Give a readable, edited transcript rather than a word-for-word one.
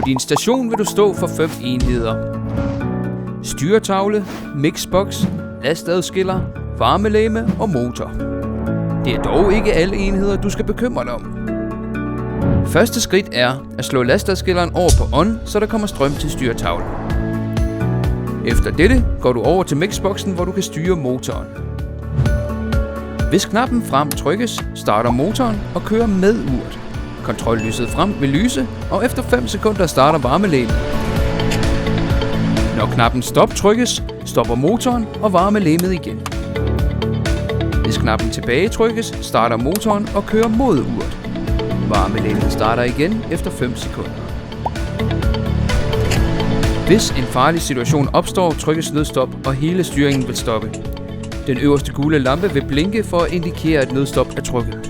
På din station vil du stå for 5 enheder. Styretavle, mixbox, lastadskiller, varmelegeme og motor. Det er dog ikke alle enheder, du skal bekymre dig om. Første skridt er at slå lastadskilleren over på on, så der kommer strøm til styretavlen. Efter dette går du over til mixboxen, hvor du kan styre motoren. Hvis knappen frem trykkes, starter motoren og kører med uret. Kontrollyset frem vil lyse, og efter 5 sekunder starter varmelægemet. Når knappen stop trykkes, stopper motoren og varmelægemet igen. Hvis knappen tilbage trykkes, starter motoren og kører mod uret. Varmelægemet starter igen efter 5 sekunder. Hvis en farlig situation opstår, trykkes nødstop, og hele styringen vil stoppe. Den øverste gule lampe vil blinke for at indikere, at nødstop er trykket.